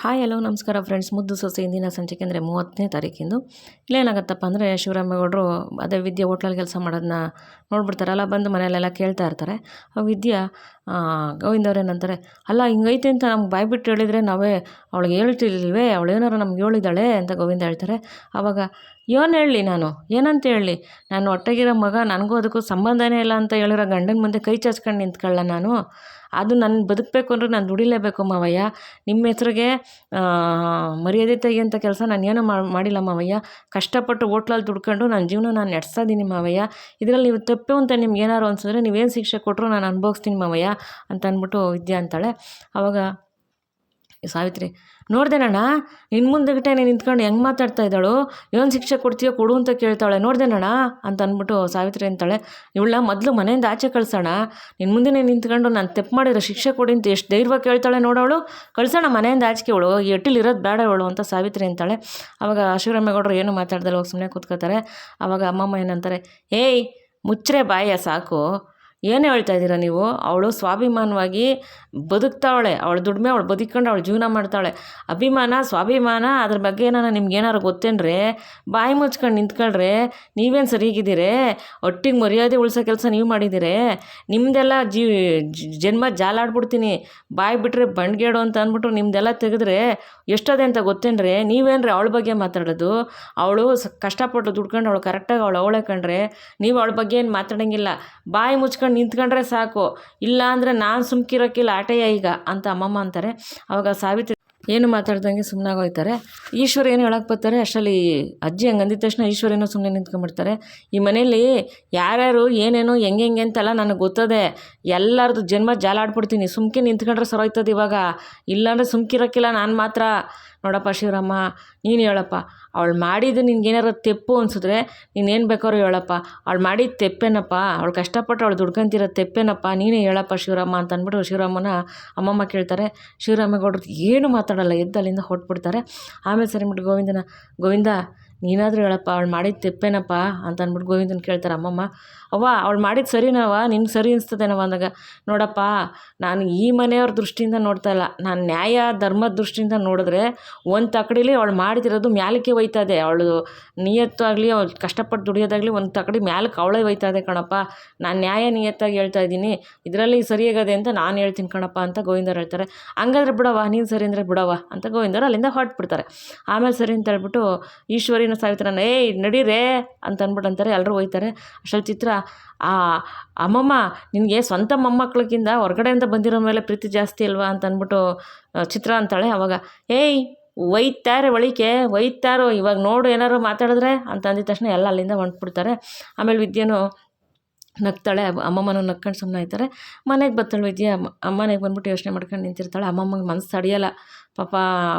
Hi hello ನಮಸ್ಕಾರ friends. ಮುದ್ದು ಸೊಸೆ ಇಂದಿನ ಸಂಚಿಕೆ ಅಂದರೆ 30ನೇ ತಾರೀಕಿಂದು. ಇಲ್ಲೇನಾಗತ್ತಪ್ಪ ಅಂದರೆ ಶಿವರಾಮೇಗೌಡರು ಅದೇ ವಿದ್ಯೆ ಹೋಟ್ಲಲ್ಲಿ ಕೆಲಸ ಮಾಡೋದನ್ನ ನೋಡ್ಬಿಡ್ತಾರಲ್ಲ, ಬಂದು ಮನೆಯಲ್ಲೆಲ್ಲ ಕೇಳ್ತಾ ಇರ್ತಾರೆ. ಆ ವಿದ್ಯಾ ಗೋವಿಂದವ್ರು ಏನಂತಾರೆ, ಅಲ್ಲ ಹಿಂಗೈತೆ ಅಂತ ನಮ್ಗೆ ಬಾಯ್ಬಿಟ್ಟು ಹೇಳಿದರೆ ನಾವೇ ಅವಳಿಗೆ ಹೇಳ್ತಿಲ್ವೇ, ಅವಳೇನಾರು ನಮ್ಗೆ ಹೇಳಿದ್ದಾಳೆ ಅಂತ ಗೋವಿಂದ ಹೇಳ್ತಾರೆ. ಆವಾಗ ಏನು ಹೇಳಲಿ, ನಾನು ಏನಂತ ಹೇಳಲಿ, ನಾನು ಹೊಟ್ಟೆಗಿರೋ ಮಗ, ನನಗೂ ಅದಕ್ಕೂ ಸಂಬಂಧನೇ ಇಲ್ಲ ಅಂತ ಹೇಳಿರೋ ಗಂಡನ ಮುಂದೆ ಕೈ ಚಾಚ್ಕೊಂಡು ನಿಂತ್ಕೊಳ್ಳ ನಾನು? ಅದು ನನ್ನ ಬದುಕಬೇಕು ಅಂದ್ರೆ ನಾನು ದುಡಿಲೇಬೇಕು ಮಾವಯ್ಯ. ನಿಮ್ಮ ಹೆಸ್ರಿಗೆ ಮರ್ಯಾದೆ ತೆಗಿಯೋಂಥ ಕೆಲಸ ನಾನು ಏನೂ ಮಾಡಿಲ್ಲ ಮಾವಯ್ಯ. ಕಷ್ಟಪಟ್ಟು ಹೋಟ್ಲಲ್ಲಿ ದುಡ್ಕೊಂಡು ನನ್ನ ಜೀವನ ನಾನು ನಡೆಸ್ತಾ ಇದ್ದೀನಿ ಮಾವಯ್ಯ. ಇದರಲ್ಲಿ ನೀವು ತಪ್ಪು ಅಂತ ನಿಮ್ಗೆ ಏನಾರು ಅನ್ಸಿದ್ರೆ ನೀವೇನು ಶಿಕ್ಷೆ ಕೊಟ್ಟರು ನಾನು ಅನುಭವಿಸ್ತೀನಿ ಮಾವಯ್ಯ ಅಂತ ಅಂದ್ಬಿಟ್ಟು ವಿದ್ಯಾ ಅಂತಾಳೆ. ಆವಾಗ ಸಾವಿತ್ರಿ, ನೋಡ್ದೇನಣ್ಣ ನಿನ್ನ ಮುಂದೆಗಿಟ್ಟೆ ನೀನು ನಿಂತ್ಕೊಂಡು ಹೆಂಗೆ ಮಾತಾಡ್ತಾ ಇದ್ದಾಳು, ಏನು ಶಿಕ್ಷೆ ಕೊಡ್ತೀಯೋ ಕೊಡು ಅಂತ ಕೇಳ್ತಾಳೆ, ನೋಡ್ದೇನಣ್ಣ ಅಂತ ಅಂದ್ಬಿಟ್ಟು ಸಾವಿತ್ರಿ ಅಂತಾಳೆ. ಇವಳ ಮೊದಲು ಮನೆಯಿಂದ ಆಚೆ ಕಳ್ಸೋಣ, ನಿನ್ನ ಮುಂದೆ ನಿಂತ್ಕೊಂಡು ನಾನು ತಪ್ಪು ಮಾಡಿರೋ ಶಿಕ್ಷೆ ಕೊಡಿ ಅಂತ ಎಷ್ಟು ಧೈರ್ಯವಾಗಿ ಕೇಳ್ತಾಳೆ ನೋಡೋಳು, ಕಳ್ಸೋಣ ಮನೆಯಿಂದ ಆಚೆಗೆ, ಇವಳು ಎಟ್ಟಿಲಿರೋದು ಬೇಡ ಇವಳು ಅಂತ ಸಾವಿತ್ರಿ ಅಂತಾಳೆ. ಆವಾಗ ಶಿವರಾಮೇಗೌಡರು ಏನು ಮಾತಾಡ್ದಲ್ಲ ಹೋಗಿ ಸುಮ್ಮನೆ ಕೂತ್ಕೋತಾರೆ. ಆವಾಗ ಅಮ್ಮಮ್ಮ ಏನಂತಾರೆ, ಏಯ್ ಮುಚ್ಚ್ರೆ ಬಾಯ ಸಾಕು, ಏನು ಹೇಳ್ತಾ ಇದ್ದೀರಾ ನೀವು? ಅವಳು ಸ್ವಾಭಿಮಾನವಾಗಿ ಬದುಕ್ತಾವಳೆ, ಅವಳು ದುಡಿಮೆ ಅವಳು ಬದುಕೊಂಡು ಅವಳು ಜೀವನ ಮಾಡ್ತಾಳೆ. ಅಭಿಮಾನ ಸ್ವಾಭಿಮಾನ ಅದ್ರ ಬಗ್ಗೆ ನಿಮ್ಗೆ ಏನಾರು ಗೊತ್ತೇನ್ರೆ? ಬಾಯಿ ಮುಚ್ಕೊಂಡು ನಿಂತ್ಕೊಳ್ರೆ, ನೀವೇನು ಸರಿಗಿದ್ದೀರಿ? ಒಟ್ಟಿಗೆ ಮರ್ಯಾದೆ ಉಳಿಸೋ ಕೆಲಸ ನೀವು ಮಾಡಿದ್ದೀರಿ. ನಿಮ್ಮದೆಲ್ಲ ಜನ್ಮ ಜಾಲಾಡ್ಬಿಡ್ತೀನಿ, ಬಾಯಿ ಬಿಟ್ಟರೆ ಬಂಡ್ಗೇಡು ಅಂತ ಅಂದ್ಬಿಟ್ಟು ನಿಮ್ಮದೆಲ್ಲ ತೆಗೆದ್ರೆ ಎಷ್ಟದೆ ಅಂತ ಗೊತ್ತೇನ್ರಿ? ನೀವೇನ್ರಿ ಅವಳ ಬಗ್ಗೆ ಮಾತಾಡೋದು? ಅವಳು ಕಷ್ಟಪಟ್ಟು ದುಡ್ಕೊಂಡು ಅವಳು ಕರೆಕ್ಟಾಗಿ ಅವಳೆ ಕಂಡ್ರೆ ನೀವು ಅವಳ ಬಗ್ಗೆ ಏನು ಮಾತಾಡೋಂಗಿಲ್ಲ. ಬಾಯಿ ಮುಚ್ಕೊಂಡು ನಿಂತ್ಕೊಂಡ್ರೆ ಸಾಕು, ಇಲ್ಲ ಅಂದರೆ ನಾನು ಸುಮ್ಕಿರೋಕ್ಕಿಲ್ಲ ಆಟೆಯ ಈಗ ಅಂತ ಅಮ್ಮಮ್ಮ ಅಂತಾರೆ. ಆವಾಗ ಸಾವಿತ್ರಿ ಏನು ಮಾತಾಡ್ದಂಗೆ ಸುಮ್ಮನಾಗೋಯ್ತಾರೆ. ಈಶ್ವರ ಏನು ಹೇಳಕ್ಕೆ ಬರ್ತಾರೆ, ಅಷ್ಟರಲ್ಲಿ ಅಜ್ಜಿ ಹಂಗೆ ಅಂದಿದ ತಕ್ಷಣ ಈಶ್ವರೇನೋ ಸುಮ್ಮನೆ ನಿಂತ್ಕೊಂಡ್ಬಿಡ್ತಾರೆ. ಈ ಮನೇಲಿ ಯಾರ್ಯಾರು ಏನೇನೋ ಹೆಂಗೆ ಅಂತೆಲ್ಲ ನನಗೆ ಗೊತ್ತದೆ, ಎಲ್ಲರದು ಜನ್ಮ ಜಾಲಾಡ್ಬಿಡ್ತೀನಿ, ಸುಮ್ಕೆ ನಿಂತ್ಕೊಂಡ್ರೆ ಸರೋಯ್ತದೆ ಇವಾಗ, ಇಲ್ಲಾಂದರೆ ಸುಮ್ಕಿರೋಕ್ಕಿಲ್ಲ ನಾನು ಮಾತ್ರ. ನೋಡಪ್ಪ ಶಿವರಾಮ, ನೀನು ಹೇಳಪ್ಪ, ಅವಳು ಮಾಡಿದ್ದು ನಿನ್ಗೇನಾರು ತೆಪ್ಪು ಅನಿಸಿದ್ರೆ ನೀನೇನು ಬೇಕಾದ್ರೂ ಹೇಳಪ್ಪ, ಅವಳು ಮಾಡಿದ್ದು ತೆಪ್ಪೇನಪ್ಪ, ಅವಳು ಕಷ್ಟಪಟ್ಟು ಅವಳು ದುಡ್ಕೊಂತಿರೋ ತೆಪ್ಪೇನಪ್ಪ, ನೀನೇ ಹೇಳಪ್ಪ ಶಿವರಾಮ ಅಂತ ಅಂದ್ಬಿಟ್ಟು ಶಿವರಾಮನ ಅಮ್ಮಮ್ಮ ಕೇಳ್ತಾರೆ. ಶಿವರಾಮೇಗೌಡರು ಏನು ಮಾತಾಡಲ್ಲ, ಎದ್ದು ಅಲ್ಲಿಂದ ಹೊಟ್ಬಿಡ್ತಾರೆ. ಆಮೇಲೆ ಸರಿ ಬಿಟ್ಟು ಗೋವಿಂದ ನೀನಾದರೂ ಹೇಳಪ್ಪ, ಅವಳು ಮಾಡಿದ್ದು ತೆಪ್ಪೇನಪ್ಪ ಅಂತ ಅಂದ್ಬಿಟ್ಟು ಗೋವಿಂದನ ಕೇಳ್ತಾರೆ ಅಮ್ಮಮ್ಮ. ಅವ್ವ ಅವಳು ಮಾಡಿದ್ದು ಸರಿನವ, ನಿನ್ಗೆ ಸರಿ ಅನಿಸ್ತದೇನವ ಅಂದಾಗ, ನೋಡಪ್ಪ ನಾನು ಈ ಮನೆಯವ್ರ ದೃಷ್ಟಿಯಿಂದ ನೋಡ್ತಾ ಇಲ್ಲ, ನಾನು ನ್ಯಾಯ ಧರ್ಮದ ದೃಷ್ಟಿಯಿಂದ ನೋಡಿದ್ರೆ ಒಂದು ತಕಡಿಲಿ ಅವಳು ಮಾಡ್ತಿರೋದು ಮ್ಯಾಲಕ್ಕೆ ಒಯ್ತದೆ, ಅವಳು ನಿಯತ್ತಾಗಲಿ ಅವಳು ಕಷ್ಟಪಟ್ಟು ದುಡಿಯೋದಾಗಲಿ ಒಂದು ತಕಡಿ ಮ್ಯಾಲಕ್ಕೆ ಅವಳೇ ಒಯ್ತದೆ ಕಣಪ್ಪ. ನಾನು ನ್ಯಾಯ ನಿಯತ್ತಾಗಿ ಹೇಳ್ತಾ ಇದ್ದೀನಿ, ಇದರಲ್ಲಿ ಸರಿಯಾಗದೆ ಅಂತ ನಾನು ಹೇಳ್ತೀನಿ ಕಣಪ್ಪ ಅಂತ ಗೋವಿಂದವ್ರು ಹೇಳ್ತಾರೆ. ಹಂಗಾದ್ರೆ ಬಿಡವ, ನೀನು ಸರಿ ಅಂದರೆ ಬಿಡವ ಅಂತ ಗೋವಿಂದವ್ರು ಅಲ್ಲಿಂದ ಹೊರಟ್ಬಿಡ್ತಾರೆ. ಆಮೇಲೆ ಸರಿ ಅಂತ ಹೇಳ್ಬಿಟ್ಟು ಈಶ್ವರಿನ ಸಾವಿತ್ರನ ಏಯ್ ನಡೀರೇ ಅಂತ ಅಂದ್ಬಿಟ್ಟು ಅಂತಾರೆ. ಎಲ್ಲರೂ ಹೋಯ್ತಾರೆ. ಅಷ್ಟರಲ್ಲಿ ಚಿತ್ರ, ಅಮ್ಮಮ್ಮ ನಿನಗೆ ಸ್ವಂತ ಮೊಮ್ಮಕ್ಳಿಗಿಂತ ಹೊರಗಡೆಯಿಂದ ಬಂದಿರೋ ಮೇಲೆ ಪ್ರೀತಿ ಜಾಸ್ತಿ ಅಲ್ವಾ ಅಂತ ಅಂದ್ಬಿಟ್ಟು ಚಿತ್ರ ಅಂತಾಳೆ. ಅವಾಗ ಏಯ್ ಒಯ್ತಾರೆ ಒಯ್ತಾರೋ, ಇವಾಗ ನೋಡು ಏನಾರು ಮಾತಾಡಿದ್ರೆ ಅಂತ ಅಂದಿದ ತಕ್ಷಣ ಎಲ್ಲ ಅಲ್ಲಿಂದ ಹೊಂಟ್ಬಿಡ್ತಾರೆ. ಆಮೇಲೆ ವಿದ್ಯೆನೂ ನಗ್ತಾಳೆ, ಅಮ್ಮಮ್ಮನೂ ನಕ್ಕೊಂಡು ಸುಮ್ಮನೆ ಆಯ್ತಾರೆ. ಮನೆಗೆ ಬರ್ತಾಳೆ ವಿದ್ಯೆ. ಮನೆಗೆ ಬಂದ್ಬಿಟ್ಟು ಯೋಚನೆ ಮಾಡ್ಕೊಂಡು ನಿಂತಿರ್ತಾಳೆ. ಅಮ್ಮಮ್ಮಗೆ ಮನಸ್ಸು ತಡೆಯಲ್ಲ, ಪಾಪ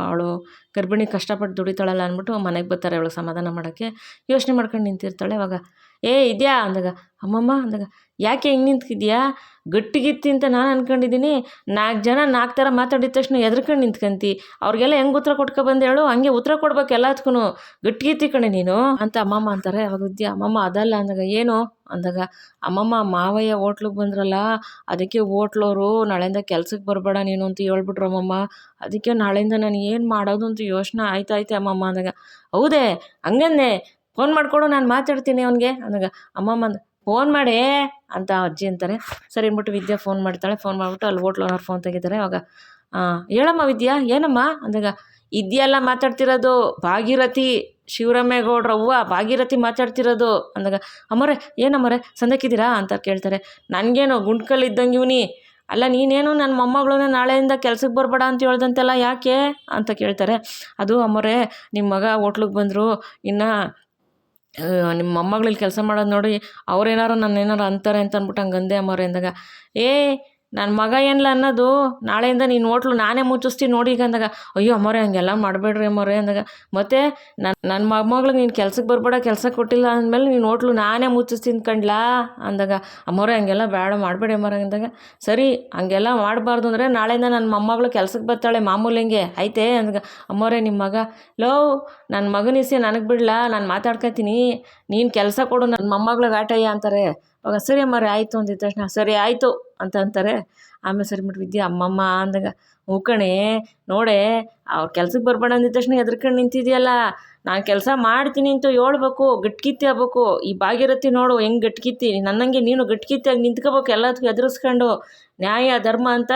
ಅವಳು ಗರ್ಭಿಣಿ ಕಷ್ಟಪಟ್ಟು ದುಡಿತಾಳಲ್ಲ ಅಂದ್ಬಿಟ್ಟು ಮನೆಗೆ ಬರ್ತಾರೆ ಅವಳು ಸಮಾಧಾನ ಮಾಡೋಕ್ಕೆ. ಯೋಚನೆ ಮಾಡ್ಕೊಂಡು ನಿಂತಿರ್ತಾಳೆ. ಅವಾಗ ಇದೆಯಾ ಅಂದಾಗ, ಅಮ್ಮಮ್ಮ ಅಂದಾಗ, ಯಾಕೆ ಹಿಂಗೆ ನಿಂತ್ಕಿದ್ಯಾ? ಗಟ್ಟಿಗಿತ್ತಿ ಅಂತ ನಾನು ಅಂದ್ಕೊಂಡಿದ್ದೀನಿ, 4 ಜನ 4 ಥರ ಮಾತಾಡಿದ ತಕ್ಷಣ ಎದ್ರಕೊಂಡು ನಿಂತ್ಕಂತಿ, ಅವ್ರಿಗೆಲ್ಲ ಹೆಂಗೆ ಉತ್ತರ ಕೊಟ್ಕೊಬಂದು ಹೇಳು, ಹಂಗೆ ಉತ್ತರ ಕೊಡ್ಬೇಕು ಎಲ್ಲದಕ್ಕೂ, ಗಟ್ಟಿಗಿತ್ತಿ ಕಣೆ ನೀನು ಅಂತ ಅಮ್ಮಮ್ಮ ಅಂತಾರೆ. ಅವಾಗ ವಿದ್ಯಾ, ಅಮ್ಮಮ್ಮ ಅದಲ್ಲ ಅಂದಾಗ, ಏನು ಅಂದಾಗ, ಅಮ್ಮಮ್ಮ ಮಾವಯ್ಯ ಹೋಟ್ಲಿಗೆ ಬಂದ್ರಲ್ಲ, ಅದಕ್ಕೆ ಹೋಟ್ಲವರು ನಾಳೆಯಿಂದ ಕೆಲ್ಸಕ್ಕೆ ಬರಬೇಡ ನೀನು ಅಂತ ಹೇಳ್ಬಿಟ್ರು ಅಮ್ಮಮ್ಮ, ಅದಕ್ಕೆ ನಾಳೆಯಿಂದ ನಾನು ಏನು ಮಾಡೋದು ಅಂತ ಯೋಚನೆ ಆಯ್ತಾಯ್ತೆ ಅಮ್ಮಮ್ಮ ಅಂದಾಗ, ಹೌದೇ ಹಂಗಂದೆ, ಫೋನ್ ಮಾಡಿಕೊಡು ನಾನು ಮಾತಾಡ್ತೀನಿ ಅವನಿಗೆ ಅಂದಾಗ, ಅಮ್ಮಮ್ಮ ಫೋನ್ ಮಾಡೇ ಅಂತ ಅಜ್ಜಿ ಅಂತಾರೆ. ಸರಿ ಅಂದ್ಬಿಟ್ಟು ವಿದ್ಯಾ ಫೋನ್ ಮಾಡ್ತಾಳೆ. ಫೋನ್ ಮಾಡಿಬಿಟ್ಟು ಅಲ್ಲಿ ಹೋಟ್ಲವ್ರು ಫೋನ್ ತೆಗಿತಾರೆ. ಅವಾಗ ಹೇಳಮ್ಮ ವಿದ್ಯಾ ಏನಮ್ಮ ಅಂದಾಗ, ಇದೆಯಲ್ಲ ಮಾತಾಡ್ತಿರೋದು ಭಾಗೀರಥಿ, ಶಿವರಾಮೇಗೌಡ್ರ ಅವ್ವ ಭಾಗೀರಥಿ ಮಾತಾಡ್ತಿರೋದು ಅಂದಾಗ, ಅಮ್ಮರೇ ಏನಮ್ಮರೇ ಸಂದಕ್ಕಿದ್ದೀರಾ ಅಂತ ಕೇಳ್ತಾರೆ. ನನಗೇನು ಗುಂಡ್ಕಲ್ಲಿ ಇದ್ದಂಗೆ ಇವನಿ, ಅಲ್ಲ ನೀನೇನು ನನ್ನ ಮೊಮ್ಮಗಳನ್ನ ನಾಳೆಯಿಂದ ಕೆಲ್ಸಕ್ಕೆ ಬರಬೇಡ ಅಂತ ಹೇಳ್ದಂತೆಲ್ಲ ಯಾಕೆ ಅಂತ ಕೇಳ್ತಾರೆ. ಅದು ಅಮ್ಮರೇ, ನಿಮ್ಮ ಮಗ ಹೋಟ್ಲಿಗೆ ಬಂದರು, ಇನ್ನು ನಿಮ್ಮ ಮೊಮ್ಮಗಳಲ್ಲಿ ಕೆಲಸ ಮಾಡೋದು ನೋಡಿ ಅವ್ರೇನಾರು ನನ್ನೇನಾರು ಅಂತಾರೆ ಅಂತ ಅಂದ್ಬಿಟ್ಟು ಹಂಗಂದೆ ಅಮ್ಮವ್ರೆ ಅಂದಾಗ, ನನ್ನ ಮಗ ಏನಿಲ್ಲ ಅನ್ನೋದು, ನಾಳೆಯಿಂದ ನೀನು ಹೋಟ್ಲು ನಾನೇ ಮುಚ್ಚಿಸ್ತೀನಿ ನೋಡಿ ಈಗ ಅಂದಾಗ, ಅಯ್ಯೋ ಅಮ್ಮವ್ರೆ ಹಂಗೆಲ್ಲ ಮಾಡಬೇಡ್ರಿ ಅಮ್ಮವ್ರೆ ಅಂದಾಗ, ಮತ್ತು ನನ್ನ ಮೊಮ್ಮಗಳಿಗೆ ನೀನು ಕೆಲ್ಸಕ್ಕೆ ಬರಬೇಡ, ಕೆಲಸ ಕೊಟ್ಟಿಲ್ಲ ಅಂದಮೇಲೆ ನೀನು ಹೋಟ್ಲು ನಾನೇ ಮುಚ್ಚಿಸ್ತೀನಿ ಕಂಡ್ಲಾ ಅಂದಾಗ, ಅಮ್ಮವ್ರೆ ಹಂಗೆಲ್ಲ ಬೇಡ ಮಾಡಬೇಡಿ ಅಮ್ಮವ್ರೆ ಅಂದಾಗ, ಸರಿ ಹಂಗೆಲ್ಲ ಮಾಡಬಾರ್ದು ಅಂದರೆ ನಾಳೆಯಿಂದ ನನ್ನ ಮೊಮ್ಮಗಳು ಕೆಲ್ಸಕ್ಕೆ ಬರ್ತಾಳೆ ಮಾಮೂಲಿ ಹಿಂಗೆ ಐತೆ ಅಂದಾಗ, ಅಮ್ಮವ್ರೆ ನಿಮ್ಮ ಮಗ ನನ್ನ ಮಗನಿಸಿ ನನಗೆ ಬಿಡ್ಲಾ, ನಾನು ಮಾತಾಡ್ಕೊತೀನಿ, ನೀನು ಕೆಲಸ ಕೊಡು ನನ್ನ ಮೊಮ್ಮಗಳಿಗೆ ಆಟಯ್ಯ ಅಂತಾರೆ. ಅವಾಗ ಸರಿ ಅಮ್ಮವ್ರೆ ಆಯಿತು ಅಂದಿದ ತಕ್ಷಣ ಸರಿ ಆಯಿತು ಅಂತ ಅಂತಾರೆ. ಆಮೇಲೆ ಸರಿ ಬಿಟ್ಟು ವಿದ್ಯೆ ಅಮ್ಮಮ್ಮ ಅಂದಾಗ, ಹ್ಞೂ ಕಣೆ ನೋಡೆ ಅವ್ರು ಕೆಲ್ಸಕ್ಕೆ ಬರ್ಬೇಡ ಅಂದಿದ ತಕ್ಷಣ ಹೆದ್ರ್ಕೊಂಡು ನಿಂತಿದ್ಯಲ್ಲ, ನಾನು ಕೆಲಸ ಮಾಡ್ತೀನಿ ಅಂತ ಹೇಳ್ಬೇಕು, ಗಟ್ಕಿತ್ತಿ ಆಗ್ಬೇಕು. ಈ ಭಾಗೀರಥಿ ನೋಡು ಹೆಂಗೆ ಗಟ್ಕಿತ್ತಿ, ನನ್ನಂಗೆ ನೀನು ಗಟ್ಕಿತ್ತಿಯಾಗಿ ನಿಂತ್ಕೋಬೇಕು, ಎಲ್ಲದಕ್ಕೂ ಎದುರಿಸ್ಕೊಂಡು. ನ್ಯಾಯ ಧರ್ಮ ಅಂತ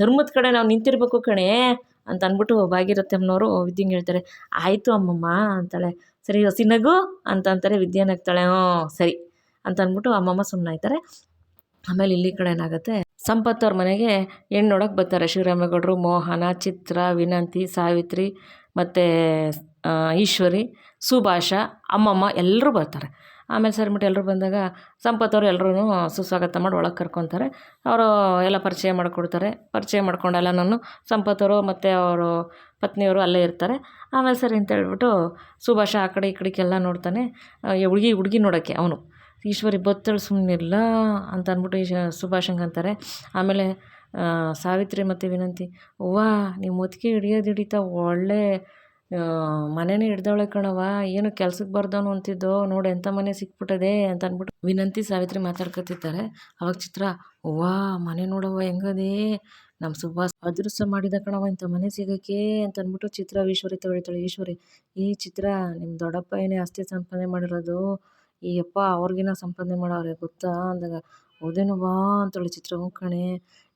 ಧರ್ಮದ ಕಡೆ ನಾವು ನಿಂತಿರ್ಬೇಕು ಕಣೆ ಅಂತ ಅಂದ್ಬಿಟ್ಟು ಭಾಗೀರಥಿ ಅಮ್ಮನವರು ವಿದ್ಯೆಂಗೆ ಹೇಳ್ತಾರೆ. ಆಯಿತು ಅಮ್ಮಮ್ಮ ಅಂತಾಳೆ. ಸರಿ ಹಸಿ ನಗು ಅಂತ ಅಂತಾರೆ. ವಿದ್ಯೆ ನಗ್ತಾಳೆ. ಹ್ಞೂ ಸರಿ ಅಂತ ಅಂದ್ಬಿಟ್ಟು ಅಮ್ಮಮ್ಮ ಸುಮ್ಮನಾಯ್ತಾರೆ. ಆಮೇಲೆ ಇಲ್ಲಿ ಕಡೆ ಏನಾಗುತ್ತೆ, ಸಂಪತ್ ಅವ್ರ ಮನೆಗೆ ಹೆಣ್ಣು ನೋಡೋಕೆ ಬರ್ತಾರೆ ಶಿವರಾಮೇಗೌಡರು, ಮೋಹನ, ಚಿತ್ರ, ವಿನಂತಿ, ಸಾವಿತ್ರಿ ಮತ್ತು ಈಶ್ವರಿ, ಸುಭಾಷ, ಅಮ್ಮಮ್ಮ ಎಲ್ಲರೂ ಬರ್ತಾರೆ. ಆಮೇಲೆ ಸರಿಬಿಟ್ಟು ಎಲ್ಲರೂ ಬಂದಾಗ ಸಂಪತ್ ಅವರು ಎಲ್ಲರೂ ಸುಸ್ವಾಗತ ಮಾಡಿ ಒಳಗೆ ಕರ್ಕೊತಾರೆ. ಅವರು ಎಲ್ಲ ಪರಿಚಯ ಮಾಡಿಕೊಡ್ತಾರೆ. ಪರಿಚಯ ಮಾಡ್ಕೊಂಡೆಲ್ಲನೂ ಸಂಪತ್ ಅವರು ಮತ್ತು ಅವರು ಪತ್ನಿಯವರು ಅಲ್ಲೇ ಇರ್ತಾರೆ. ಆಮೇಲೆ ಸರಿ ಅಂತ ಹೇಳ್ಬಿಟ್ಟು ಸುಭಾಷ ಆ ಕಡೆ ಈ ಕಡೆಗೆಲ್ಲ ನೋಡ್ತಾನೆ. ಹುಡುಗಿ ನೋಡೋಕ್ಕೆ ಅವನು ಈಶ್ವರಿ ಬತ್ತಳು ಸುಮ್ಮನಿಲ್ಲ ಅಂತ ಅಂದ್ಬಿಟ್ಟು ಸುಭಾಷಂಗೆ ಅಂತಾರೆ. ಆಮೇಲೆ ಸಾವಿತ್ರಿ ಮತ್ತು ವಿನಂತಿ, ಅವ್ವ ನೀವು ಮುತ್ತಿಗೆ ಹಿಡಿತಾ ಒಳ್ಳೆ ಮನೆನೇ ಹಿಡ್ದವಳೆ ಕಣವ, ಏನು ಕೆಲ್ಸಕ್ಕೆ ಬರ್ದವನು ಅಂತಿದ್ದೋ ನೋಡಿ ಎಂಥ ಮನೆ ಸಿಕ್ಬಿಟ್ಟದೆ ಅಂತ ಅಂದ್ಬಿಟ್ಟು ವಿನಂತಿ ಸಾವಿತ್ರಿ ಮಾತಾಡ್ಕೊತಿರ್ತಾರೆ. ಅವಾಗ ಚಿತ್ರ, ಅವ್ವ ಮನೆ ನೋಡವ್ವ ಹೆಂಗದೇ, ನಮ್ಮ ಸುಭಾಷ್ ಅದೃಷ್ಟ ಮಾಡಿದ ಕಣವ ಇಂಥ ಮನೆ ಸಿಗೋಕ್ಕೆ ಅಂತ ಅಂದ್ಬಿಟ್ಟು ಚಿತ್ರ ಈಶ್ವರಿ ತಗೊಳ್ತಾಳೆ. ಈಶ್ವರಿ, ಈ ಚಿತ್ರ ನಿಮ್ಮ ದೊಡ್ಡಪ್ಪ ಏನೇ ಆಸ್ತಿ ಸಂಪಾದನೆ ಮಾಡಿರೋದು, ಈ ಅಪ್ಪ ಅವ್ರಿಗಿನ ಸಂಪಾದನೆ ಮಾಡವ್ರೆ ಗೊತ್ತಾ ಅಂದಾಗ, ಹೌದೇನವ್ವಾ ಅಂತೇಳಿ ಚಿತ್ರ. ಹ್ಞೂ ಕಣೆ,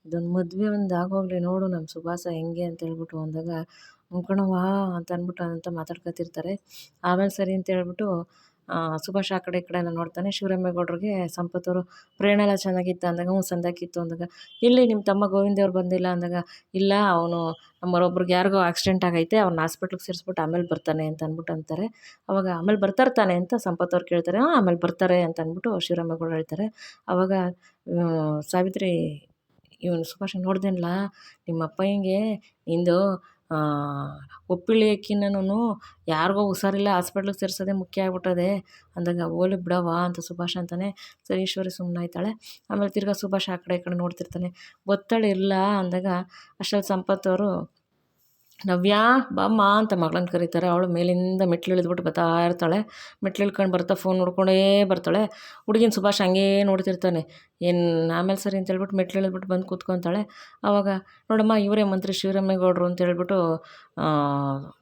ಇದೊಂದು ಮದುವೆ ಒಂದು ಆಗೋಗ್ಲಿ ನೋಡು ನಮ್ಮ ಸುಭಾಷ ಹೆಂಗೆ ಅಂತ ಹೇಳ್ಬಿಟ್ಟು ಅಂದಾಗ, ಹ್ಞೂ ಕಣವ್ವ ಅಂತ ಅಂದ್ಬಿಟ್ಟು ಅಂತ ಮಾತಾಡ್ಕೊತಿರ್ತಾರೆ. ಆಮೇಲೆ ಸರಿ ಅಂತ ಹೇಳ್ಬಿಟ್ಟು ಸುಭಾಷ್ ಆ ಕಡೆ ಈ ಕಡೆ ಎಲ್ಲ ನೋಡ್ತಾನೆ. ಶಿವರಾಮೇಗೌಡರಿಗೆ ಸಂಪತ್ ಅವರು ಪ್ರಯಾಣ ಎಲ್ಲ ಚೆನ್ನಾಗಿತ್ತು ಅಂದಾಗ, ಹ್ಞೂ ಸಂದಾಕಿತ್ತು ಅಂದಾಗ, ಇಲ್ಲಿ ನಿಮ್ಮ ತಮ್ಮ ಗೋವಿಂದವ್ರು ಬಂದಿಲ್ಲ ಅಂದಾಗ, ಇಲ್ಲ ಅವನು ನಮ್ಮರೊಬ್ರಿಗೆ ಯಾರಿಗೋ ಆಕ್ಸಿಡೆಂಟ್ ಆಗೈತೆ, ಅವ್ನ ಹಾಸ್ಪಿಟ್ಲಿಗೆ ಸೇರಿಸ್ಬಿಟ್ಟು ಆಮೇಲೆ ಬರ್ತಾನೆ ಅಂತ ಅಂದ್ಬಿಟ್ಟು ಅಂತಾರೆ. ಅವಾಗ ಆಮೇಲೆ ಬರ್ತಾನೆ ಅಂತ ಸಂಪತ್ ಅವ್ರು ಕೇಳ್ತಾರೆ. ಹಾಂ ಆಮೇಲೆ ಬರ್ತಾರೆ ಅಂತ ಅಂದ್ಬಿಟ್ಟು ಶಿವರಾಮೇಗೌಡರು ಹೇಳ್ತಾರೆ. ಅವಾಗ ಸಾವಿತ್ರಿ, ಇವನು ಸುಭಾಷ್ ನೋಡ್ದೇನಲ್ಲ ನಿಮ್ಮ ಅಪ್ಪಯ್ಯಂಗೆ ನಿಂದು ಒಪ್ಪಿಳಿ ಅಕ್ಕಿನೂ ಯಾರಿಗೋ ಹುಷಾರಿಲ್ಲ ಹಾಸ್ಪಿಟ್ಲಿಗೆ ಸೇರಿಸೋದೇ ಮುಖ್ಯ ಆಗ್ಬಿಟ್ಟದೆ ಅಂದಾಗ, ಓಲಿ ಬಿಡವ ಅಂತ ಸುಭಾಷ್ ಅಂತಾನೆ. ಸರಿ ಈಶ್ವರಿ ಸುಮ್ಮನಾಯ್ತಾಳೆ. ಆಮೇಲೆ ತಿರ್ಗಾ ಸುಭಾಷ್ ಆ ಕಡೆ ಈ ಕಡೆ ನೋಡ್ತಿರ್ತಾನೆ. ಒತ್ತಡ ಇಲ್ಲ ಅಂದಾಗ ಅಷ್ಟರಲ್ಲಿ ಸಂಪತ್ ಅವರು, ನವ್ಯಾ ಬಾಮ್ಮ ಅಂತ ಮಗಳನ್ನ ಕರೀತಾರೆ. ಅವಳು ಮೇಲಿಂದ ಮೆಟ್ಲು ಇಳಿದ್ಬಿಟ್ಟು ಬರ್ತಾ ಇರ್ತಾಳೆ. ಮೆಟ್ಲು ಇಳ್ಕೊಂಡು ಬರ್ತಾ ಫೋನ್ ನೋಡ್ಕೊಂಡೇ ಬರ್ತಾಳೆ. ಹುಡುಗಿನ ಸುಭಾಷ್ ಹಂಗೇ ನೋಡ್ತಿರ್ತಾನೆ. ಆಮೇಲೆ ಸರಿ ಅಂತ ಹೇಳ್ಬಿಟ್ಟು ಮೆಟ್ಲು ಇಳಿದ್ಬಿಟ್ಟು ಬಂದು ಕೂತ್ಕೊತಾಳೆ. ಆವಾಗ ನೋಡಮ್ಮ ಇವರೇ ಮಂತ್ರಿ ಶಿವರಾಮೇಗೌಡರು ಅಂತ ಹೇಳ್ಬಿಟ್ಟು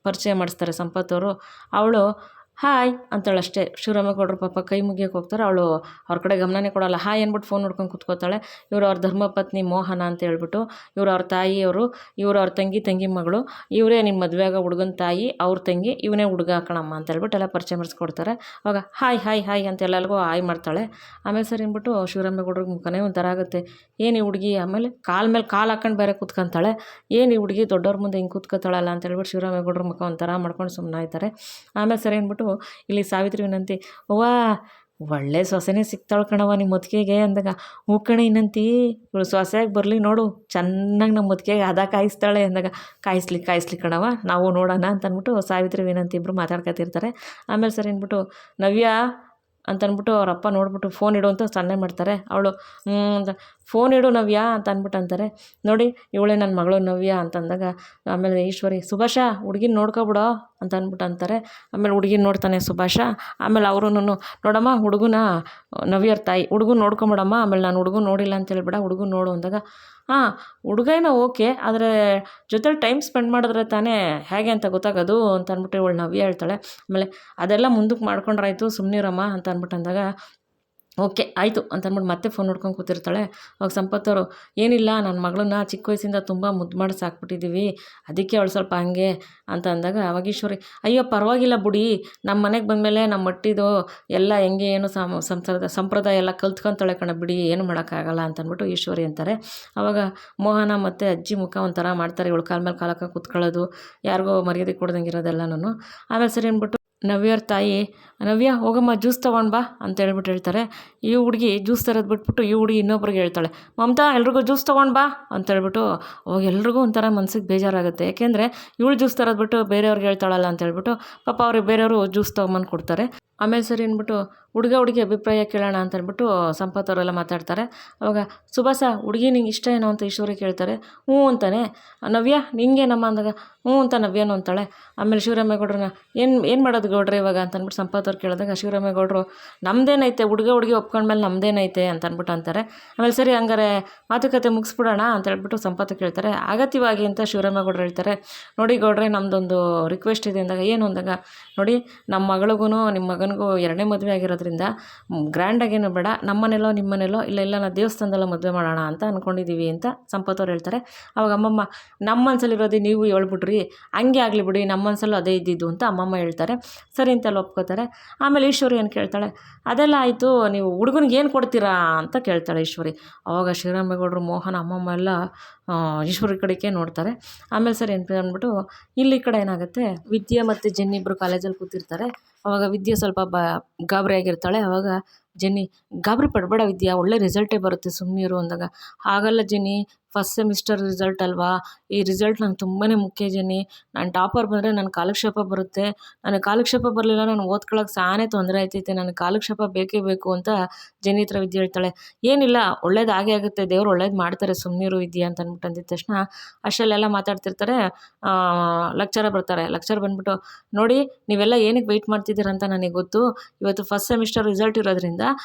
ಪರಿಚಯ ಮಾಡಿಸ್ತಾರೆ ಸಂಪತ್ ಅವರು. ಅವಳು ಹಾಯ್ ಅಂತಾಳಷ್ಟೇ. ಶಿವರಾಮೇಗೌಡರು ಪಾಪ ಕೈ ಮುಗಿಯೋಕೆ ಹೋಗ್ತಾರೆ. ಅವಳು ಅವ್ರ ಕಡೆ ಗಮನನೇ ಕೊಡೋಲ್ಲ. ಹಾಯ್ ಅಂದ್ಬಿಟ್ಟು ಫೋನ್ ನೋಡ್ಕೊಂಡು ಕೂತ್ಕೋತಾಳೆ. ಇವರು ಅವ್ರ ಧರ್ಮಪತ್ನಿ ಮೋಹನ ಅಂತ ಹೇಳ್ಬಿಟ್ಟು, ಇವರು ಅವ್ರ ತಾಯಿಯವರು, ಇವರು ಅವ್ರ ತಂಗಿ ಮಗಳು, ಇವರೇ ನಿಮ್ಮ ಮದುವೆ ಆಗೋ ಹುಡುಗನ ತಾಯಿ, ಅವ್ರ ತಂಗಿ, ಇವನೇ ಹುಡುಗ ಹಾಕೋಣಮ್ಮ ಅಂತ ಹೇಳ್ಬಿಟ್ಟು ಎಲ್ಲ ಪರಿಚಯ ಮಾಡಿಸ್ಕೊಡ್ತಾರೆ. ಅವಾಗ ಹಾಯ್ ಹಾಯ್ ಹಾಯ್ ಅಂತ ಎಲ್ಲರಿಗೂ ಹಾಯ್ ಮಾಡ್ತಾಳೆ. ಆಮೇಲೆ ಸರಿ ಅಂದ್ಬಿಟ್ಟು ಶಿವರಾಮೇಗೌಡ್ರಿಗೆ ಮುಖನೇ ಒಂಥರ ಆಗುತ್ತೆ. ಏನು ಈ ಹುಡುಗಿ, ಆಮೇಲೆ ಮೇಲೆ ಕಾಲು ಹಾಕೊಂಡು ಬೇರೆ ಕೂತ್ಕೊಂತಾಳೆ. ಏನು ಈ ಹುಡುಗಿ ದೊಡ್ಡವ್ರ ಮುಂದೆ ಹಿಂಗೆ ಕೂತ್ಕೋತಾಳಲ್ಲ ಅಂತ ಹೇಳ್ಬಿಟ್ಟು ಶಿವರಾಮೇಗೌಡ್ರ ಮುಖ ಒಂಥರ ಮಾಡ್ಕೊಂಡು ಸುಮ್ಮನಾಯ್ತಾರೆ. ಆಮೇಲೆ ಸರಿ ಅಂದ್ಬಿಟ್ಟು ಇಲ್ಲಿ ಸಾವಿತ್ರಿ ವಿನಂತಿ, ಅವ್ವ ಒಳ್ಳೆ ಸೊಸೆನೇ ಸಿಗ್ತಾಳೆ ಕಣವ ನಿಮ್ಮ ಮುತ್ತಿಗೆಗೆ ಅಂದಾಗ, ಹ್ಞೂ ಕಣೆ ವಿನಂತಿ ಇವಳು ಸೊಸೆಯಾಗಿ ಬರಲಿ ನೋಡು, ಚೆನ್ನಾಗಿ ನಮ್ಮ ಮುತ್ತಿಗೆಗೆ ಹದ ಕಾಯಿಸ್ತಾಳೆ ಅಂದಾಗ, ಕಾಯಿಸ್ಲಿ ಕಣವ, ನಾವು ನೋಡೋಣ ಅಂತ ಅಂದ್ಬಿಟ್ಟು ಸಾವಿತ್ರಿ ವಿನಂತಿ ಇಬ್ಬರು ಮಾತಾಡ್ಕೊತಿರ್ತಾರೆ. ಆಮೇಲೆ ಸರಿ ಅಂದ್ಬಿಟ್ಟು, ನವ್ಯಾ ಅಂತಂದ್ಬಿಟ್ಟು ಅವ್ರ ಅಪ್ಪ ನೋಡ್ಬಿಟ್ಟು ಫೋನ್ ಇಡು ಅಂತ ಸನ್ನೆ ಮಾಡ್ತಾರೆ. ಅವಳು ಅಂತ ಫೋನ್ ಇಡು ನವ್ಯಾ ಅಂತ ಅಂದ್ಬಿಟ್ಟು ಅಂತಾರೆ. ನೋಡಿ ಇವಳೇ ನನ್ನ ಮಗಳು ನವ್ಯಾ ಅಂತಂದಾಗ, ಆಮೇಲೆ ಈಶ್ವರಿ, ಸುಭಾಷ ಹುಡುಗಿನ ನೋಡ್ಕೊಬಿಡೋ ಅಂತ ಅಂದ್ಬಿಟ್ಟು ಅಂತಾರೆ. ಆಮೇಲೆ ಹುಡುಗಿನ ನೋಡ್ತಾನೆ ಸುಭಾಷ. ಆಮೇಲೆ ಅವರು, ನೋಡಮ್ಮ ಹುಡುಗನ ನವ್ಯರ ತಾಯಿ, ಹುಡುಗನ ನೋಡ್ಕೊಂಬಿಡಮ್ಮ, ಆಮೇಲೆ ನಾನು ಹುಡುಗನ ನೋಡಿಲ್ಲ ಅಂತ ಹೇಳ್ಬೇಡ, ಹುಡುಗನ ನೋಡು ಅಂದಾಗ, ಹಾಂ ಹುಡುಗೇನೋ ಓಕೆ, ಆದರೆ ಜೊತೆಲಿ ಟೈಮ್ ಸ್ಪೆಂಡ್ ಮಾಡಿದ್ರೆ ತಾನೇ ಹೇಗೆ ಅಂತ ಗೊತ್ತಾಗೋದು ಅಂತ ಅಂದ್ಬಿಟ್ಟು ಇವಳು ನವ್ಯ ಹೇಳ್ತಾಳೆ. ಆಮೇಲೆ ಅದೆಲ್ಲ ಮುಂದಕ್ಕೆ ಮಾಡ್ಕೊಂಡ್ರಾಯ್ತು ಸುಮ್ಮನಿರಮ್ಮ ಅಂತ ಅಂದ್ಬಿಟ್ಟು ಅಂದಾಗ, ಓಕೆ ಆಯಿತು ಅಂತ ಅಂದ್ಬಿಟ್ಟು ಮತ್ತೆ ಫೋನ್ ನೋಡ್ಕೊಂಡು ಕೂತಿರ್ತಾಳೆ. ಅವಾಗ ಸಂಪತ್ ಅವರು, ಏನಿಲ್ಲ ನನ್ನ ಮಗಳನ್ನ ಚಿಕ್ಕ ವಯಸ್ಸಿಂದ ತುಂಬ ಮುದ್ದು ಮಾಡಿ ಸಾಕ್ಬಿಟ್ಟಿದ್ದೀವಿ, ಅದಕ್ಕೆ ಅವಳು ಸ್ವಲ್ಪ ಹಂಗೆ ಅಂತ ಅಂದಾಗ, ಅವಾಗ ಈಶ್ವರಿ, ಅಯ್ಯೋ ಪರವಾಗಿಲ್ಲ ಬಿಡಿ, ನಮ್ಮ ಮನೆಗೆ ಬಂದಮೇಲೆ ನಮ್ಮ ಮಟ್ಟಿದು ಎಲ್ಲ ಹೆಂಗೆ ಏನು ಸಂಪ್ರದಾಯ ಎಲ್ಲ ಕಲ್ತ್ಕೊತಾಳೆ ಕಣ ಬಿಡಿ, ಏನು ಮಾಡೋಕ್ಕಾಗಲ್ಲ ಅಂತ ಅಂದ್ಬಿಟ್ಟು ಈಶ್ವರಿ ಅಂತಾರೆ. ಆವಾಗ ಮೋಹನ ಮತ್ತು ಅಜ್ಜಿ ಮುಖ ಒಂಥರ ಮಾಡ್ತಾರೆ. ಇವಳು ಕಾಲ ಮೇಲೆ ಕಾಲಕ್ಕೆ ಕೂತ್ಕೊಳ್ಳೋದು, ಯಾರಿಗೋ ಮರ್ಯಾದೆ ಕೊಡ್ದಂಗೆ ಇರೋದೆಲ್ಲನೂ. ಆಮೇಲೆ ಸರಿ ಅಂದ್ಬಿಟ್ಟು ನವ್ಯರ ತಾಯಿ, ನವ್ಯ ಹೋಗಮ್ಮ ಜ್ಯೂಸ್ ತೊಗೊಂಡು ಬಾ ಅಂತ ಹೇಳ್ಬಿಟ್ಟು ಹೇಳ್ತಾರೆ. ಈ ಹುಡುಗಿ ಜ್ಯೂಸ್ ತರೋದು ಬಿಟ್ಬಿಟ್ಟು ಈ ಹುಡುಗಿ ಇನ್ನೊಬ್ರಿಗೆ ಹೇಳ್ತಾಳೆ, ಮಮತಾ ಎಲ್ರಿಗೂ ಜ್ಯೂಸ್ ತೊಗೊಂಡು ಬಾ ಅಂತ ಹೇಳ್ಬಿಟ್ಟು. ಅವಾಗ ಎಲ್ರಿಗೂ ಒಂಥರ ಮನ್ಸಿಗೆ ಬೇಜಾರಾಗುತ್ತೆ. ಯಾಕೆಂದರೆ ಇವಳು ಜ್ಯೂಸ್ ತರೋದು ಬಿಟ್ಟು ಬೇರೆಯವ್ರಿಗೆ ಹೇಳ್ತಾಳಲ್ಲ ಅಂತ ಹೇಳ್ಬಿಟ್ಟು ಪಾಪ ಅವ್ರಿಗೆ ಬೇರೆಯವರು ಜ್ಯೂಸ್ ತೊಗೊಂಬಂದು ಕೊಡ್ತಾರೆ. ಆಮೇಲೆ ಸರಿ ಅಂದ್ಬಿಟ್ಟು ಹುಡುಗಿ ಅಭಿಪ್ರಾಯ ಕೇಳೋಣ ಅಂತ ಅಂದ್ಬಿಟ್ಟು ಸಂಪತ್ ಅವರೆಲ್ಲ ಮಾತಾಡ್ತಾರೆ. ಅವಾಗ ಸುಭಾಸ ಹುಡುಗಿ ನಿಂಗೆ ಇಷ್ಟ ಏನೋ ಅಂತ ಈಶ್ವರಿ ಕೇಳ್ತಾರೆ. ಹ್ಞೂ ಅಂತಾನೆ. ನವ್ಯ ನಿಂಗೇನಮ್ಮ ಅಂದಾಗ ಹ್ಞೂ ಅಂತ ನವ್ಯನೂ ಅಂತಾಳೆ. ಆಮೇಲೆ ಶಿವರಾಮೇಗೌಡ್ರನ್ನ ಏನು ಮಾಡೋದು ಗೌಡ್ರೆ ಇವಾಗ ಅಂತ ಅಂದ್ಬಿಟ್ಟು ಸಂಪತ್ ಅವ್ರು ಕೇಳಿದಾಗ ಶಿವರಾಮೇಗೌಡರು ನಮ್ಮದೇನೈತೆ ಹುಡುಗಿ ಒಪ್ಕೊಂಡ್ಮೇಲೆ ನಮ್ಮದೇನೈತೆ ಅಂತ ಅಂದ್ಬಿಟ್ಟು ಅಂತಾರೆ. ಆಮೇಲೆ ಸರಿ ಹಂಗಾರೆ ಮಾತುಕತೆ ಮುಗಿಸ್ಬಿಡೋಣ ಅಂತ ಹೇಳ್ಬಿಟ್ಟು ಸಂಪತ್ ಕೇಳ್ತಾರೆ. ಅಗತ್ಯವಾಗಿ ಅಂತ ಶಿವರಾಮೇಗೌಡರು ಹೇಳ್ತಾರೆ. ನೋಡಿ ಗೌಡ್ರೆ ನಮ್ಮದೊಂದು ರಿಕ್ವೆಸ್ಟ್ ಇದೆ ಅಂದಾಗ ಏನು ಅಂದಾಗ ನೋಡಿ ನಮ್ಮ ಮಗಳಿಗೂ ನಿಮ್ಮ ಮಗನಿಗೂ ಎರಡನೇ ಮದುವೆ ಆಗಿರೋದ್ರಿಂದ ಗ್ರ್ಯಾಂಡಾಗೇನು ಬೇಡ, ನಮ್ಮನೇಲೋ ನಿಮ್ಮನೇಲೋ ಇಲ್ಲ ನಾವು ದೇವಸ್ಥಾನದಲ್ಲೋ ಮದುವೆ ಮಾಡೋಣ ಅಂತ ಅಂದ್ಕೊಂಡಿದ್ದೀವಿ ಅಂತ ಸಂಪತ್ ಅವ್ರು ಹೇಳ್ತಾರೆ. ಅವಾಗ ಅಮ್ಮಮ್ಮ ನಮ್ಮ ಮನಸ್ಸಲ್ಲಿರೋದು ನೀವು ಹೇಳ್ಬಿಟ್ರಿ, ಹಂಗೆ ಆಗಲಿ ಬಿಡಿ ನಮ್ಮ ಮನಸ್ಸಲ್ಲೂ ಅದೇ ಇದ್ದಿದ್ದು ಅಂತ ಅಮ್ಮಮ್ಮ ಹೇಳ್ತಾರೆ. ಸರಿ ಅಂತ ಅಲ್ಲಿ ಒಪ್ಕೋತಾರೆ. ಆಮೇಲೆ ಈಶ್ವರಿ ಏನು ಕೇಳ್ತಾಳೆ, ಅದೆಲ್ಲ ಆಯಿತು ನೀವು ಹುಡುಗನಿಗೆ ಏನು ಕೊಡ್ತೀರಾ ಅಂತ ಕೇಳ್ತಾಳೆ ಈಶ್ವರಿ. ಅವಾಗ ಶ್ರೀರಾಮೇಗೌಡರು ಮೋಹನ ಅಮ್ಮಮ್ಮ ಎಲ್ಲ ಈಶ್ವರಿ ಕಡೆಗೆ ನೋಡ್ತಾರೆ. ಆಮೇಲೆ ಸರಿ ಅಂತ ಅಂದ್ಬಿಟ್ಟು ಇಲ್ಲಿ ಕಡೆ ಏನಾಗುತ್ತೆ, ವಿದ್ಯಾ ಮತ್ತು ಜೆನ್ನಿ ಇಬ್ಬರು ಕಾಲೇಜಲ್ಲಿ ಕೂತಿರ್ತಾರೆ. ಅವಾಗ ವಿದ್ಯೆ ಸ್ವಲ್ಪ ಗಾಬರಿ ಆಗಿರ್ತಾಳೆ. ಅವಾಗ ಜೆನ್ನಿ ಗಾಬರಿ ಪಡಬೇಡ ವಿದ್ಯಾ, ಒಳ್ಳೆ ರಿಸಲ್ಟೇ ಬರುತ್ತೆ ಸುಮ್ಮನಿರು ಅಂದಾಗ ಹಾಗಲ್ಲ ಜೆನ್ನಿ, ಫಸ್ಟ್ ಸೆಮಿಸ್ಟರ್ ರಿಸಲ್ಟ್ ಅಲ್ವಾ, ಈ ರಿಸಲ್ಟ್ ನಂಗೆ ತುಂಬಾ ಮುಖ್ಯ ಜೆನ್ನಿ. ನಾನು ಟಾಪರ್ ಬಂದರೆ ನನ್ನ ಕಾಲಕ್ಷೇಪ ಬರುತ್ತೆ, ನನಗೆ ಕಾಲಕ್ಷೇಪ ಬರಲಿಲ್ಲ ನಾನು ಓದ್ಕೊಳ್ಳೋಕೆ ಸಾನೇ ತೊಂದರೆ ಆಯ್ತೈತೆ, ನನಗೆ ಕಾಲಕ್ಷೇಪ ಬೇಕೇ ಬೇಕು ಅಂತ ಜೆನ್ನಿ ಹತ್ರ ವಿದ್ಯೆ ಹೇಳ್ತಾಳೆ. ಏನಿಲ್ಲ ಒಳ್ಳೇದು ಆಗೇ ಆಗುತ್ತೆ, ದೇವ್ರು ಒಳ್ಳೇದು ಮಾಡ್ತಾರೆ ಸುಮ್ಮನಿರು ವಿದ್ಯಾ ಅಂತ ಅಂದ್ಬಿಟ್ಟು ಅಂದಿದ ತಕ್ಷಣ ಅಷ್ಟರಲ್ಲೆಲ್ಲ ಮಾತಾಡ್ತಿರ್ತಾರೆ. ಲೆಕ್ಚರರ್ ಬರ್ತಾರೆ. ಲೆಕ್ಚರ್ ಬಂದ್ಬಿಟ್ಟು ನೋಡಿ ನೀವೆಲ್ಲ ಏನಕ್ಕೆ ವೆಯ್ಟ್ ಮಾಡ್ತಿದ್ದೀರ ಅಂತ ನನಗೆ ಗೊತ್ತು, ಇವತ್ತು ಫಸ್ಟ್ ಸೆಮಿಸ್ಟರ್ ರಿಸಲ್ಟ್ ಇರೋದ್ರಿಂದ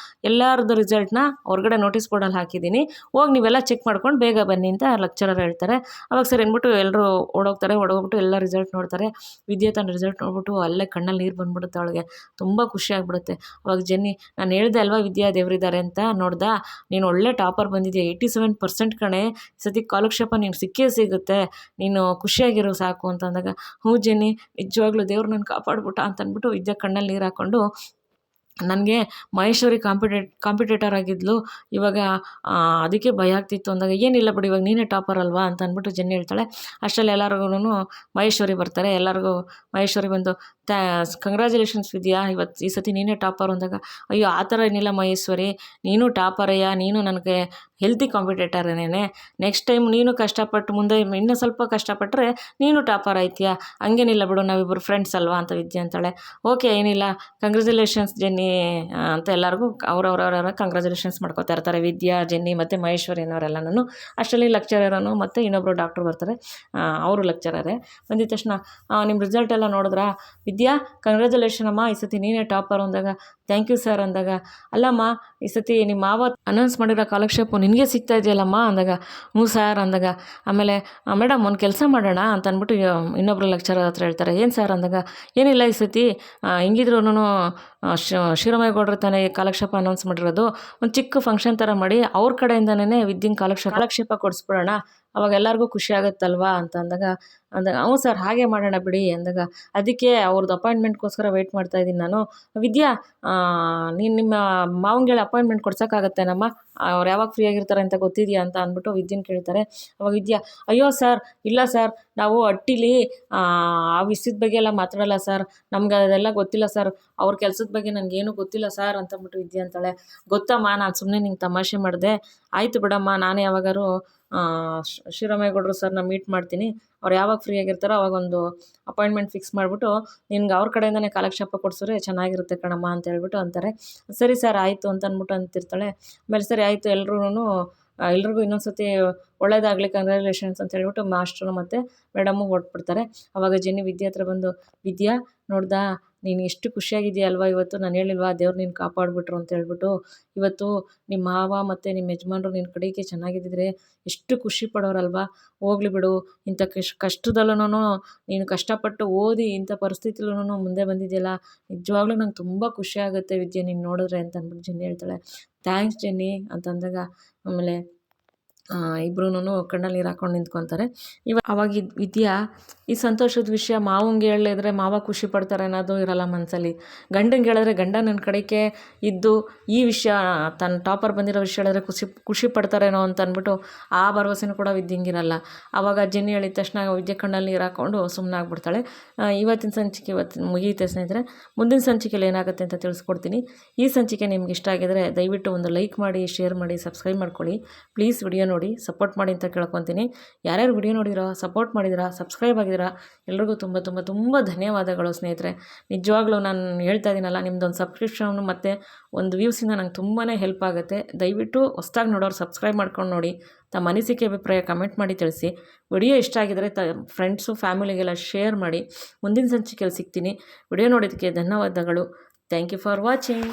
ಎಲ್ಲರದ್ದು ರಿಸಲ್ಟ್ನ ಹೊರಗಡೆ ನೋಟಿಸ್ ಬೋರ್ಡಲ್ಲಿ ಹಾಕಿದ್ದೀನಿ, ಹೋಗಿ ನೀವೆಲ್ಲ ಚೆಕ್ ಮಾಡ್ಕೊಂಡು ಬೇಗ ಬನ್ನಿ ಅಂತ ಲೆಕ್ಚರರ್ ಹೇಳ್ತಾರೆ. ಅವಾಗ ಸರಿ ಅಂದ್ಬಿಟ್ಟು ಎಲ್ಲರೂ ಓಡೋಗ್ಬಿಟ್ಟು ಎಲ್ಲ ರಿಸಲ್ಟ್ ನೋಡ್ತಾರೆ. ವಿದ್ಯೆ ತನ್ನ ರಿಸಲ್ಟ್ ನೋಡ್ಬಿಟ್ಟು ಅಲ್ಲೇ ಕಣ್ಣಲ್ಲಿ ನೀರು ಬಂದ್ಬಿಡುತ್ತೆ ಅವಳಿಗೆ, ತುಂಬ ಖುಷಿ ಆಗ್ಬಿಡುತ್ತೆ. ಅವಾಗ ಜೆನ್ನಿ ನಾನು ಹೇಳ್ದೆ ಅಲ್ವಾ ವಿದ್ಯಾ ದೇವರಿದ್ದಾರೆ ಅಂತ, ನೋಡ್ದಾ ನೀನು ಒಳ್ಳೆ ಟಾಪರ್ ಬಂದಿದ್ಯಾ, 87% ಕಣೆ, ಸತಿ ಕಾಲಕ್ಷೇಪ ನೀನು ಸಿಕ್ಕೇ ಸಿಗುತ್ತೆ, ನೀನು ಖುಷಿಯಾಗಿರೋ ಸಾಕು ಅಂತ ಅಂದಾಗ ಹ್ಞೂ ಜೆನ್ನಿ ನಿಜವಾಗ್ಲೂ ದೇವ್ರು ನನ್ನ ಕಾಪಾಡ್ಬಿಟ್ಟ ಅಂತ ಅಂದ್ಬಿಟ್ಟು ವಿದ್ಯಾ ಕಣ್ಣಲ್ಲಿ ನೀರು ಹಾಕ್ಕೊಂಡು ನನಗೆ ಮಹೇಶ್ವರಿ ಕಾಂಪಿಟೇಟರ್ ಆಗಿದ್ಲು, ಇವಾಗ ಅದಕ್ಕೆ ಭಯ ಆಗ್ತಿತ್ತು ಅಂದಾಗ ಏನಿಲ್ಲ ಬಿಡಿ ಇವಾಗ ನೀನೇ ಟಾಪರ್ ಅಲ್ವಾ ಅಂತ ಅಂದ್ಬಿಟ್ಟು ಜೆನ್ನಿ ಹೇಳ್ತಾಳೆ. ಅಷ್ಟರಲ್ಲಿ ಎಲ್ಲರಿಗೂ ಮಹೇಶ್ವರಿ ಬರ್ತಾರೆ. ಎಲ್ಲರಿಗೂ ಮಹೇಶ್ವರಿ ಬಂದು ಕಂಗ್ರ್ಯಾಚುಲೇಷನ್ಸ್ ವಿದ್ಯಾ, ಈ ಸತಿ ನೀನೇ ಟಾಪರ್ ಅಂದಾಗ ಅಯ್ಯೋ ಆ ಥರ ಏನಿಲ್ಲ ಮಹೇಶ್ವರಿ, ನೀನು ಟಾಪರಯ್ಯ, ನೀನು ನನಗೆ ಹೆಲ್ತಿ ಕಾಂಪಿಟೇಟರೇನೆ, ನೆಕ್ಸ್ಟ್ ಟೈಮ್ ನೀನು ಕಷ್ಟಪಟ್ಟು ಮುಂದೆ ಇನ್ನೂ ಸ್ವಲ್ಪ ಕಷ್ಟಪಟ್ಟರೆ ನೀನು ಟಾಪರ್ ಆಯ್ತೀಯಾ, ಹಂಗೇನಿಲ್ಲ ಬಿಡು ನಾವಿಬ್ಬರು ಫ್ರೆಂಡ್ಸ್ ಅಲ್ವಾ ಅಂತ ವಿದ್ಯೆ ಅಂತಾಳೆ. ಓಕೆ ಏನಿಲ್ಲ ಕಂಗ್ರ್ಯಾಚುಲೇಷನ್ಸ್ ಜೆನ್ನಿ ಅಂತ ಎಲ್ಲರಿಗೂ ಅವ್ರವ್ರವ್ರ ಕಂಗ್ರ್ಯಾಚುಲೇಷನ್ಸ್ ಮಾಡ್ಕೋತಾ ಇರ್ತಾರೆ ವಿದ್ಯಾ, ಜೆನ್ನಿ ಮತ್ತು ಮಹೇಶ್ವರಿ ಅನ್ನೋರೆಲ್ಲನೂ. ಅಷ್ಟರಲ್ಲಿ ಲೆಕ್ಚರರನು ಮತ್ತು ಇನ್ನೊಬ್ಬರು ಡಾಕ್ಟ್ರು ಬರ್ತಾರೆ. ಅವರು ಲೆಕ್ಚರರೇ. ಬಂದಿದ ತಕ್ಷಣ ನಿಮ್ಮ ರಿಸಲ್ಟ್ ಎಲ್ಲ ನೋಡಿದ್ರಾ ವಿದ್ಯಾ, ಕಂಗ್ರ್ಯಾಚುಲೇಷನ್ ಅಮ್ಮ, ಈ ಸತಿ ನೀನೇ ಟಾಪರ್ ಅಂದಾಗ ಥ್ಯಾಂಕ್ ಯು ಸರ್ ಅಂದಾಗ ಅಲ್ಲಮ್ಮ ಈ ಸತಿ ನಿಮ್ಮ ಮಾವ ಅನೌನ್ಸ್ ಮಾಡಿರೋ ಕಾಲಕ್ಷೇಪ ನಿನಗೆ ಸಿಗ್ತಾ ಇದೆಯಲ್ಲಮ್ಮ ಅಂದಾಗ ಹ್ಞೂ ಸರ್ ಅಂದಾಗ ಆಮೇಲೆ ಮೇಡಮ್ ಒಂದು ಕೆಲಸ ಮಾಡೋಣ ಅಂತ ಅಂದ್ಬಿಟ್ಟು ಇನ್ನೊಬ್ಬರು ಲೆಕ್ಚರರ್ ಹತ್ರ ಹೇಳ್ತಾರೆ. ಏನು ಸರ್ ಅಂದಾಗ ಏನಿಲ್ಲ ಈ ಸತಿ ಹೆಂಗಿದ್ರು ಶಿವರಾಮೇಗೌಡರು ತಾನೇ ಕಾಲಕ್ಷೇಪ ಅನೌನ್ಸ್ ಮಾಡಿರೋದು, ಒಂದು ಚಿಕ್ಕ ಫಂಕ್ಷನ್ ಥರ ಮಾಡಿ ಅವ್ರ ಕಡೆಯಿಂದನೇ ವಿದ್ಯೆನ ಕಾಲಕ್ಷೇಪ ಕೊಡಿಸ್ಬಿಡೋಣ, ಅವಾಗ ಎಲ್ಲರಿಗೂ ಖುಷಿ ಆಗುತ್ತಲ್ವಾ ಅಂತ ಅಂದಾಗ ಹ್ಞೂ ಸರ್ ಹಾಗೆ ಮಾಡೋಣ ಬಿಡಿ ಅಂದಾಗ ಅದಕ್ಕೆ ಅವ್ರದ್ದು ಅಪಾಯಿಂಟ್ಮೆಂಟ್ಗೋಸ್ಕರ ವೆಯ್ಟ್ ಮಾಡ್ತಾಯಿದ್ದೀನಿ ನಾನು. ವಿದ್ಯಾ ನೀನು ನಿಮ್ಮ ಮಾವಂಗೇಳಿ ಅಪಾಯಿಂಟ್ಮೆಂಟ್ ಕೊಡ್ಸೋಕ್ಕಾಗತ್ತೇನಮ್ಮ, ಅವ್ರು ಯಾವಾಗ ಫ್ರೀ ಆಗಿರ್ತಾರೆ ಅಂತ ಗೊತ್ತಿದೆಯಾ ಅಂತ ಅಂದ್ಬಿಟ್ಟು ವಿದ್ಯೆನ ಕೇಳ್ತಾರೆ. ಅವಾಗ ವಿದ್ಯಾ ಅಯ್ಯೋ ಸರ್ ಇಲ್ಲ ಸರ್, ನಾವು ಅಟ್ಟಿಲಿ ಆ ವಿಷಯದ ಬಗ್ಗೆ ಎಲ್ಲ ಮಾತಾಡಲ್ಲ ಸರ್, ನಮ್ಗೆ ಅದೆಲ್ಲ ಗೊತ್ತಿಲ್ಲ ಸರ್, ಅವ್ರ ಕೆಲಸದ ಬಗ್ಗೆ ನನಗೇನು ಗೊತ್ತಿಲ್ಲ ಸರ್ ಅಂತಂದ್ಬಿಟ್ಟು ವಿದ್ಯೆ ಅಂತಾಳೆ. ಗೊತ್ತಮ್ಮ ನಾನು ಸುಮ್ಮನೆ ನಿಂಗೆ ತಮಾಷೆ ಮಾಡಿದೆ, ಆಯಿತು ಬಿಡಮ್ಮ, ನಾನೇ ಯಾವಾಗಾರು ಶಿವರಾಮೇಗೌಡರು ಸರ್ನ ಮೀಟ್ ಮಾಡ್ತೀನಿ, ಅವ್ರು ಯಾವಾಗ ಫ್ರೀ ಆಗಿರ್ತಾರೋ ಅವಾಗೊಂದು ಅಪಾಯಿಂಟ್ಮೆಂಟ್ ಫಿಕ್ಸ್ ಮಾಡಿಬಿಟ್ಟು ನಿನ್ಗೆ ಅವ್ರ ಕಡೆಯಿಂದನೇ ಕಾಲಕ್ಷೇಪ ಕೊಡಿಸಿದ್ರೆ ಚೆನ್ನಾಗಿರುತ್ತೆ ಕಣಮ್ಮ ಅಂತ ಹೇಳ್ಬಿಟ್ಟು ಅಂತಾರೆ. ಸರಿ ಸರ್ ಆಯಿತು ಅಂತ ಅಂದ್ಬಿಟ್ಟು ಅಂತಿರ್ತಾಳೆ. ಆಮೇಲೆ ಸರಿ ಆಯಿತು ಎಲ್ರಿಗೂ ಇನ್ನೊಂದು ಸತಿ ಒಳ್ಳೇದಾಗಲಿ ಕಂಗ್ರ್ಯಾಚುಲೇಷನ್ಸ್ ಅಂತ ಹೇಳ್ಬಿಟ್ಟು ಮಾಸ್ಟ್ರು ಮತ್ತು ಮೇಡಮ್ಮು ಹೊರಟ್ಬಿಡ್ತಾರೆ. ಅವಾಗ ಜೆನ್ನಿ ವಿದ್ಯೆ ಹತ್ರ ಬಂದು ವಿದ್ಯಾ ನೋಡ್ದಾ ನೀನು ಎಷ್ಟು ಖುಷಿಯಾಗಿದೆಯಲ್ವ ಇವತ್ತು, ನಾನು ಹೇಳಿಲ್ವಾ ದೇವ್ರು ನೀನು ಕಾಪಾಡಿಬಿಟ್ರು ಅಂತ ಹೇಳ್ಬಿಟ್ಟು, ಇವತ್ತು ನಿಮ್ಮ ಮಾವ ಮತ್ತು ನಿಮ್ಮ ಯಜಮಾನ್ರು ನಿನ್ನ ಕಡೆಗೆ ಚೆನ್ನಾಗಿದ್ದಿದ್ರೆ ಎಷ್ಟು ಖುಷಿ ಪಡೋರಲ್ವ, ಹೋಗ್ಲಿ ಬಿಡು ಇಂಥ ಕಷ್ಟದಲ್ಲೂ ನೀನು ಕಷ್ಟಪಟ್ಟು ಓದಿ ಇಂಥ ಪರಿಸ್ಥಿತಿಲೂ ಮುಂದೆ ಬಂದಿದೆಯಲ್ಲ, ನಿಜವಾಗ್ಲೂ ನಂಗೆ ತುಂಬ ಖುಷಿ ಆಗುತ್ತೆ ವಿದ್ಯೆ ನೀನು ನೋಡಿದ್ರೆ ಅಂತ ಅಂದ್ಬಿಟ್ಟು ಜೆನ್ನಿ ಹೇಳ್ತಾಳೆ. ಥ್ಯಾಂಕ್ಸ್ ಜೆನ್ನಿ ಅಂತಂದಾಗ ಆಮೇಲೆ ಇಬ್ಬರೂ ಕಣ್ಣಲ್ಲಿ ನೀರು ಹಾಕ್ಕೊಂಡು ನಿಂತ್ಕೊತಾರೆ. ಅವಾಗ ವಿದ್ಯಾ ಈ ಸಂತೋಷದ ವಿಷಯ ಮಾವಂಗೆ ಹೇಳಿದ್ರೆ ಮಾವ ಖುಷಿ ಪಡ್ತಾರೆ ಅನ್ನೋದು ಇರಲ್ಲ ಮನಸ್ಸಲ್ಲಿ, ಗಂಡಂಗೆ ಹೇಳಿದ್ರೆ ಗಂಡ ನನ್ನ ಕಡೆಗೆ ಇದ್ದು ಈ ವಿಷಯ ತನ್ನ ಟಾಪರ್ ಬಂದಿರೋ ವಿಷಯ ಹೇಳಿದ್ರೆ ಖುಷಿ ಪಡ್ತಾರೇನೋ ಅಂತ ಅಂದ್ಬಿಟ್ಟು ಆ ಭರವಸೆನೂ ಕೂಡ ವಿದ್ಯಂಗಿರಲ್ಲ. ಆವಾಗ ಜೆನ್ನಿ ಹೇಳಿದ ತಕ್ಷಣ ವಿದ್ಯೆ ಕಣ್ಣಲ್ಲಿ ನೀರು ಹಾಕ್ಕೊಂಡು ಸುಮ್ಮನೆ ಆಗ್ಬಿಡ್ತಾಳೆ. ಇವತ್ತಿನ ಸಂಚಿಕೆ ಮುಗಿಯುತ್ತೆ ಸ್ನೇಹಿತರೆ. ಮುಂದಿನ ಸಂಚಿಕೆಯಲ್ಲಿ ಏನಾಗುತ್ತೆ ಅಂತ ತಿಳಿಸ್ಕೊಡ್ತೀನಿ. ಈ ಸಂಚಿಕೆ ನಿಮ್ಗೆ ಇಷ್ಟ ಆಗಿದರೆ ದಯವಿಟ್ಟು ಒಂದು ಲೈಕ್ ಮಾಡಿ, ಶೇರ್ ಮಾಡಿ, ಸಬ್ಸ್ಕ್ರೈಬ್ ಮಾಡ್ಕೊಳ್ಳಿ ಪ್ಲೀಸ್. ವಿಡಿಯೋ ನೋಡಿ ನೋಡಿ ಸಪೋರ್ಟ್ ಮಾಡಿ ಅಂತ ಕೇಳ್ಕೊತೀನಿ. ಯಾರ್ಯಾರು ವಿಡಿಯೋ ನೋಡಿದಿರೋ, ಸಪೋರ್ಟ್ ಮಾಡಿದಿರಾ, ಸಬ್ಸ್ಕ್ರೈಬ್ ಆಗಿದ್ದೀರಾ ಎಲ್ರಿಗೂ ತುಂಬ ತುಂಬ ತುಂಬ ಧನ್ಯವಾದಗಳು ಸ್ನೇಹಿತರೆ. ನಿಜವಾಗ್ಲೂ ನಾನು ಹೇಳ್ತಾ ಇದ್ದೀನಲ್ಲ, ನಿಮ್ಮದೊಂದು ಸಬ್ಸ್ಕ್ರಿಪ್ಷನ್ ಮತ್ತು ಒಂದು ವ್ಯೂಸಿಂದ ನಂಗೆ ತುಂಬಾ ಹೆಲ್ಪ್ ಆಗುತ್ತೆ. ದಯವಿಟ್ಟು ಹೊಸ್ದಾಗಿ ನೋಡೋರು ಸಬ್ಸ್ಕ್ರೈಬ್ ಮಾಡ್ಕೊಂಡು ನೋಡಿ. ತಮ್ಮ ಅನಿಸಿಕೆ ಅಭಿಪ್ರಾಯ ಕಮೆಂಟ್ ಮಾಡಿ ತಿಳಿಸಿ. ವಿಡಿಯೋ ಇಷ್ಟ ಆಗಿದರೆ ಫ್ರೆಂಡ್ಸು ಫ್ಯಾಮಿಲಿಗೆಲ್ಲ ಶೇರ್ ಮಾಡಿ. ಮುಂದಿನ ಸಂಚಿಕೆಯಲ್ಲಿ ಸಿಗ್ತೀನಿ. ವಿಡಿಯೋ ನೋಡೋದಕ್ಕೆ ಧನ್ಯವಾದಗಳು. Thank you for watching.